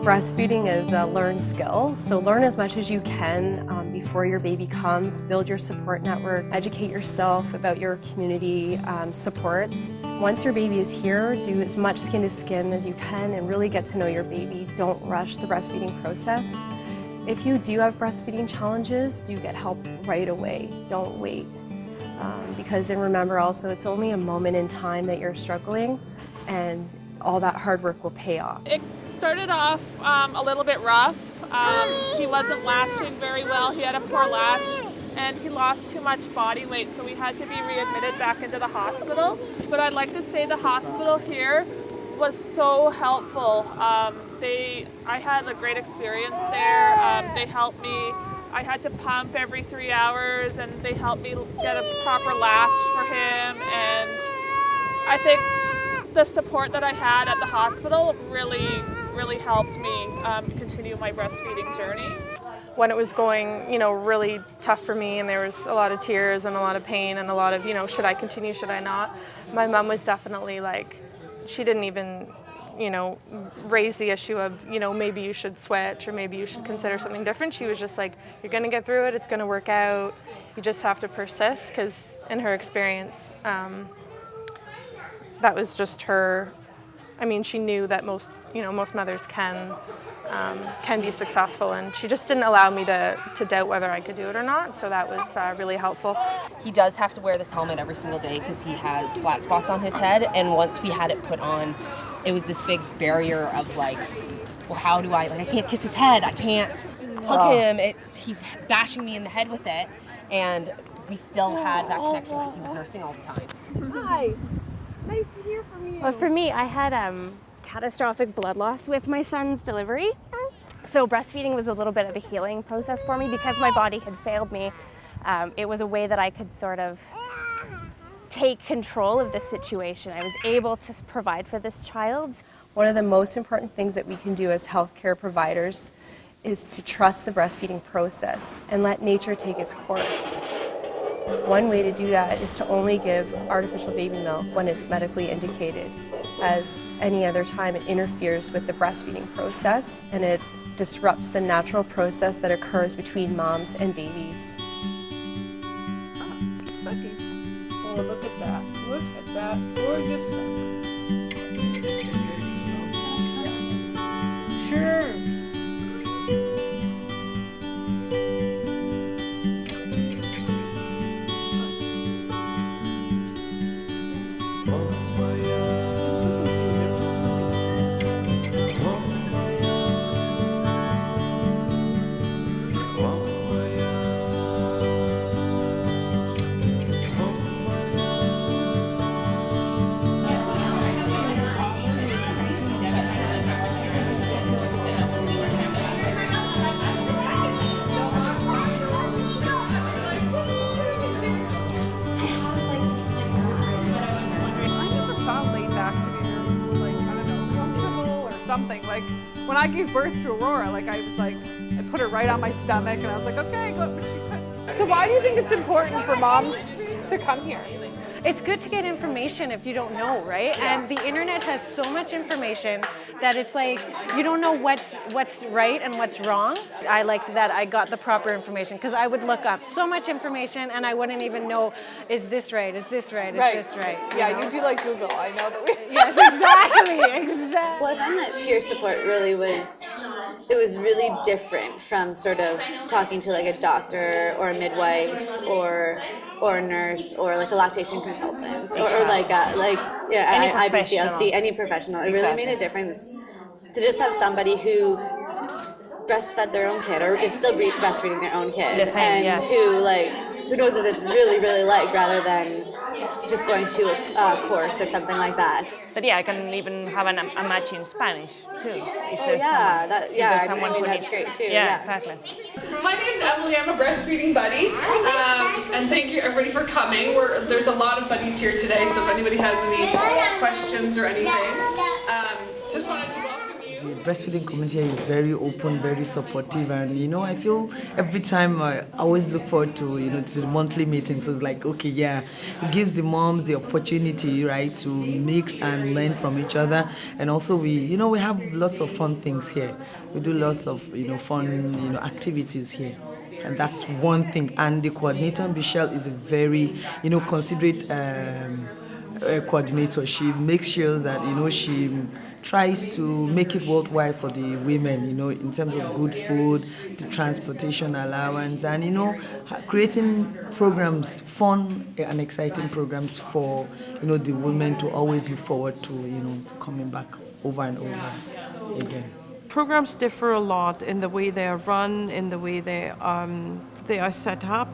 Breastfeeding is a learned skill, so learn as much as you can before your baby comes. Build your support network, educate yourself about your community supports. Once your baby is here, do as much skin to skin as you can and really get to know your baby. Don't rush the breastfeeding process. If you do have breastfeeding challenges, do get help right away. Don't wait. And remember also, it's only a moment in time that you're struggling, and all that hard work will pay off. It started off a little bit rough. He wasn't latching very well. He had a poor latch and he lost too much body weight, so we had to be readmitted back into the hospital. But I'd like to say the hospital here was so helpful. I had a great experience there. They helped me. I had to pump every 3 hours and they helped me get a proper latch for him, and I think the support that I had at the hospital really helped me continue my breastfeeding journey. When it was going, really tough for me and there was a lot of tears and a lot of pain and a lot of, should I continue, should I not? My mom was definitely like, she didn't even, raise the issue of, maybe you should switch or maybe you should consider something different. She was just like, you're gonna get through it, it's gonna work out, you just have to persist, because in her experience, that was just her. She knew that most mothers can be successful, and she just didn't allow me to doubt whether I could do it or not, so that was really helpful. He does have to wear this helmet every single day because he has flat spots on his head, and once we had it put on, it was this big barrier of like, well, how do I can't kiss his head, I can't hug him, he's bashing me in the head with it, and we still had that connection because he was nursing all the time. Hi. Nice to hear from you. Well, for me, I had catastrophic blood loss with my son's delivery. So breastfeeding was a little bit of a healing process for me because my body had failed me. It was a way that I could sort of take control of the situation. I was able to provide for this child. One of the most important things that we can do as healthcare providers is to trust the breastfeeding process and let nature take its course. One way to do that is to only give artificial baby milk when it's medically indicated. As any other time, it interferes with the breastfeeding process and it disrupts the natural process that occurs between moms and babies. Sucky. Oh, look at that. Look at that gorgeous suck. Sure. Something like when I gave birth to Aurora, I put her right on my stomach and I was like, okay, go, but she couldn't. So why do you think it's important for moms to come here? It's good to get information if you don't know, right? And the internet has so much information that it's like you don't know what's right and what's wrong. I liked that I got the proper information because I would look up so much information and I wouldn't even know, is this right? Is this right? Is this right? Yeah, you do like Google. I know that we. Yes, exactly. Well, I found that peer support really was really different from sort of talking to like a doctor or a midwife or a nurse or like a lactation consultant or IBCLC, any professional. It really made a difference to just have somebody who breastfed their own kid or is still breastfeeding their own kid who knows what it's really like, rather than just going to a course or something like that. But yeah, I can even have a match in Spanish too. If there's someone who that's needs. great too. Yeah, exactly. My name is Emily. I'm a breastfeeding buddy, and thank you everybody for coming. There's a lot of buddies here today, so if anybody has any questions or anything, just wanted to welcome you. the breastfeeding community is very open, very supportive, and I feel every time I always look forward to to the monthly meetings. So it's like, okay, yeah, it gives the moms the opportunity, right, to mix and learn from each other, and also we have lots of fun things here. We do lots of fun activities here. And that's one thing. And the coordinator, Michelle, is a very considerate coordinator. She makes sure that she tries to make it worthwhile for the women, in terms of good food, the transportation allowance, and creating programs, fun and exciting programs for the women to always look forward to coming back over and over again. Programs differ a lot in the way they are run, in the way they are set up.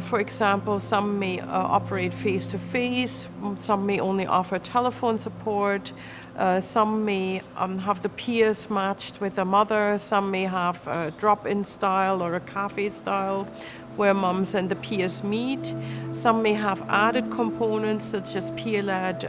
For example, some may operate face-to-face, some may only offer telephone support, some may have the peers matched with a mother, some may have a drop-in style or a cafe style where moms and the peers meet. Some may have added components such as peer-led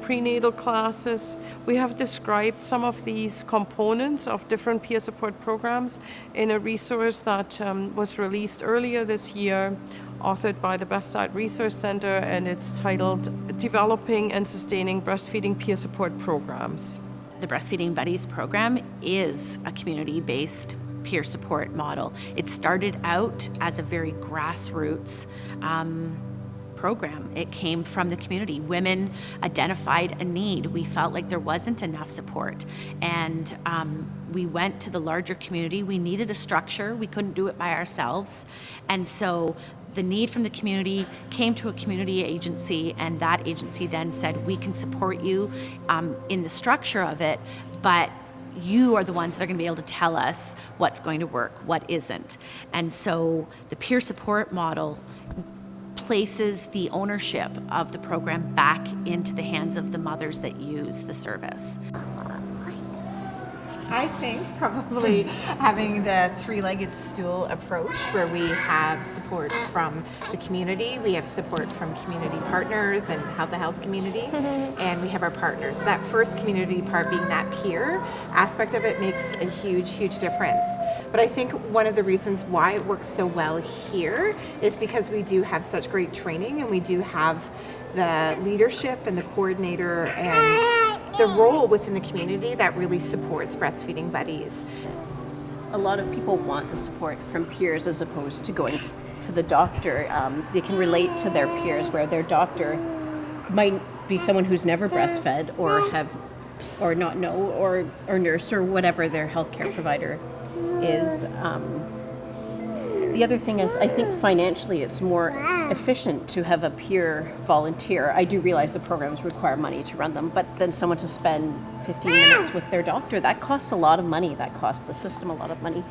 prenatal classes. We have described some of these components of different peer support programs in a resource that was released earlier this year, authored by the Best Start Resource Center, and it's titled Developing and Sustaining Breastfeeding Peer Support Programs. The Breastfeeding Buddies program is a community-based peer support model. It started out as a very grassroots program. It came from the community. Women identified a need. We felt like there wasn't enough support, and we went to the larger community. We needed a structure. We couldn't do it by ourselves, and so the need from the community came to a community agency, and that agency then said, we can support you in the structure of it, but you are the ones that are going to be able to tell us what's going to work, what isn't. And so the peer support model places the ownership of the program back into the hands of the mothers that use the service. I think probably having the three-legged stool approach, where we have support from the community, we have support from community partners and the health community, and we have our partners. That first community part being that peer aspect of it makes a huge, huge difference. But I think one of the reasons why it works so well here is because we do have such great training, and we do have the leadership and the coordinator and the role within the community that really supports Breastfeeding Buddies. A lot of people want the support from peers as opposed to going to the doctor. They can relate to their peers, where their doctor might be someone who's never breastfed or not know, or nurse, or whatever their healthcare provider is. The other thing is, I think financially it's more efficient to have a peer volunteer. I do realize the programs require money to run them, but then someone to spend 15 minutes with their doctor, that costs a lot of money. That costs the system a lot of money.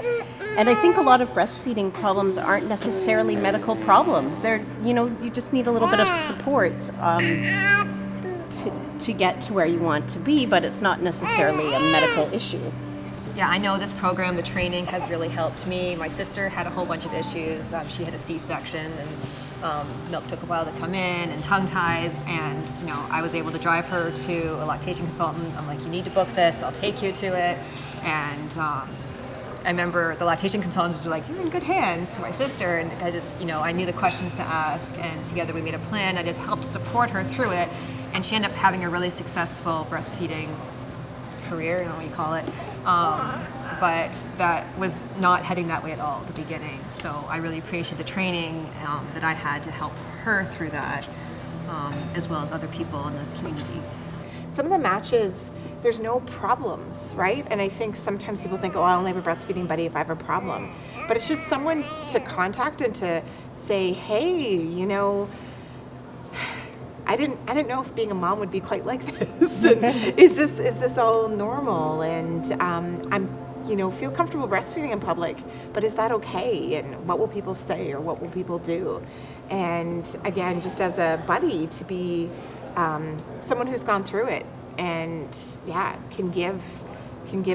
And I think a lot of breastfeeding problems aren't necessarily medical problems. They're, you just need a little bit of support to get to where you want to be, but it's not necessarily a medical issue. Yeah, I know this program, the training has really helped me. My sister had a whole bunch of issues. She had a C-section, and milk took a while to come in, and tongue ties, and I was able to drive her to a lactation consultant. I'm like, you need to book this, I'll take you to it. And I remember the lactation consultants were like, you're in good hands, to my sister, and I just, I knew the questions to ask, and together we made a plan. I just helped support her through it, and she ended up having a really successful breastfeeding career, what you call it. But that was not heading that way at all at the beginning. So I really appreciate the training that I had to help her through that, as well as other people in the community. Some of the matches, there's no problems, right? And I think sometimes people think, oh, I'll only have a breastfeeding buddy if I have a problem. But it's just someone to contact and to say, hey, I didn't know if being a mom would be quite like this. And is this all normal? And I'm feel comfortable breastfeeding in public, but is that okay? And what will people say, or what will people do? And again, just as a buddy, to be someone who's gone through it, and can give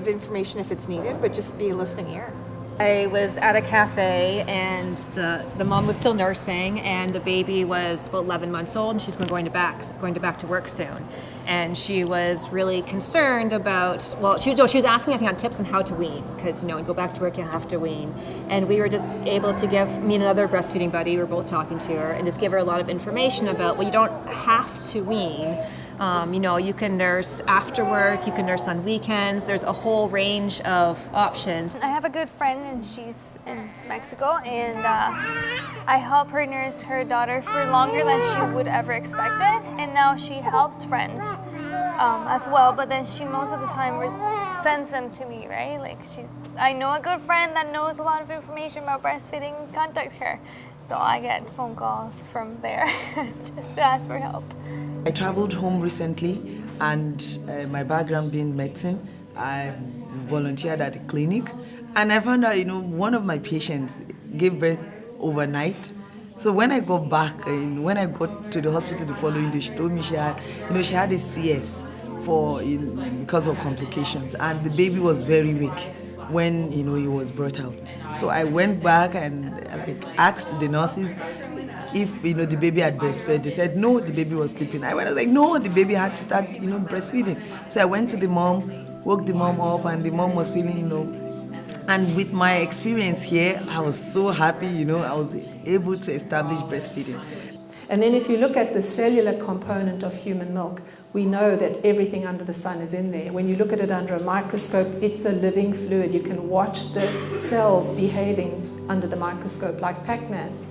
information if it's needed, but just be a listening ear. I was at a cafe, and the mom was still nursing, and the baby was about 11 months old, and she's going back to work soon. and she was really concerned about, well, she was asking, I think, on tips on how to wean, because, you know, when you go back to work, you have to wean. And we were just able to give, me and another breastfeeding buddy, we were both talking to her, and just give her a lot of information about, well, you don't have to wean. You know, you can nurse after work, you can nurse on weekends. There's a whole range of options. I have a good friend, and she's in Mexico, and I help her nurse her daughter for longer than she would ever expect it, and now she helps friends as well, but then she most of the time sends them to me, right? Like, I know a good friend that knows a lot of information about breastfeeding, contact her. So I get phone calls from there just to ask for help. I traveled home recently, and my background being medicine, I volunteered at a clinic, and I found out, you know, one of my patients gave birth overnight. So when I got back, when I got to the hospital the following day, she told me she had a CS because of complications, and the baby was very weak when, you know, he was brought out. So I went back and asked the nurses if, you know, the baby had breastfed. They said no, the baby was sleeping. I was like, no, the baby had to start, you know, breastfeeding. So I went to the mom, woke the mom up, and the mom was feeling, you know. And with my experience here, I was so happy, you know, I was able to establish breastfeeding. And then if you look at the cellular component of human milk, we know that everything under the sun is in there. When you look at it under a microscope, it's a living fluid. You can watch the cells behaving under the microscope like Pac-Man.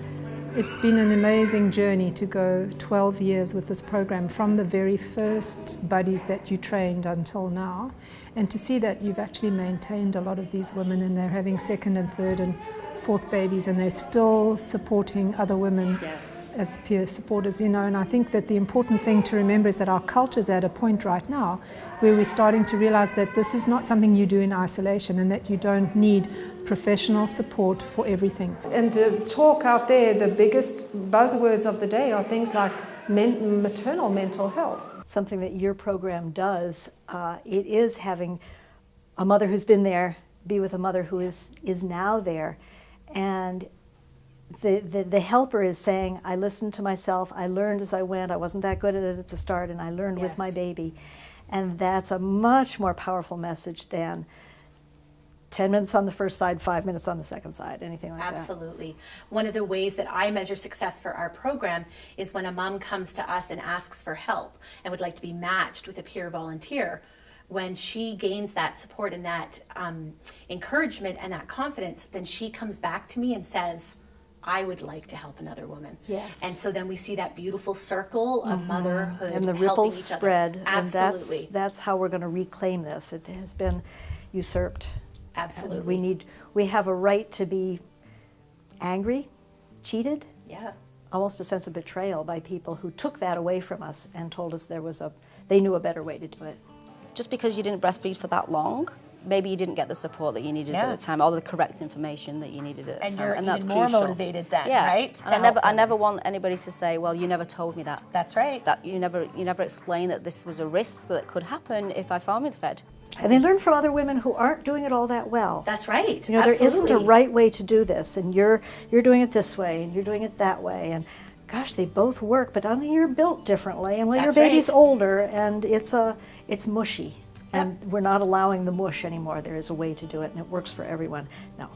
It's been an amazing journey to go 12 years with this program, from the very first buddies that you trained until now, and to see that you've actually maintained a lot of these women, and they're having second and third and fourth babies, and they're still supporting other women. Yes. As peer supporters, you know, and I think that the important thing to remember is that our culture's at a point right now where we're starting to realize that this is not something you do in isolation, and that you don't need professional support for everything. And the talk out there, the biggest buzzwords of the day are things like maternal mental health. Something that your program does, it is having a mother who's been there be with a mother who is now there, and the helper is saying, I listened to myself, I learned as I went, I wasn't that good at it at the start, and I learned with my baby. And that's a much more powerful message than 10 minutes on the first side, 5 minutes on the second side, anything like that. Absolutely. One of the ways that I measure success for our program is when a mom comes to us and asks for help and would like to be matched with a peer volunteer. When she gains that support and that encouragement and that confidence, then she comes back to me and says, I would like to help another woman. Yes. And so then we see that beautiful circle of motherhood and the helping ripples each other. spread. Absolutely. And that's how we're going to reclaim this. It has been usurped. Absolutely. And we have a right to be angry, cheated. Yeah. Almost a sense of betrayal by people who took that away from us and told us they knew a better way to do it. Just because you didn't breastfeed for that long, maybe you didn't get the support that you needed at the time, or the correct information that you needed at the time. You're and that's even more crucial. motivated then, yeah. right? I never want anybody to say, well, you never told me that. That's right. That you never explained that this was a risk that could happen if I formula fed. And they learn from other women who aren't doing it all that well. That's right. You know, Absolutely. there isn't a right way to do this, and you're doing it this way, and you're doing it that way, and gosh, they both work, but I think you're built differently, and when your baby's older, and it's mushy. And we're not allowing the mush anymore. There is a way to do it, and it works for everyone. Now,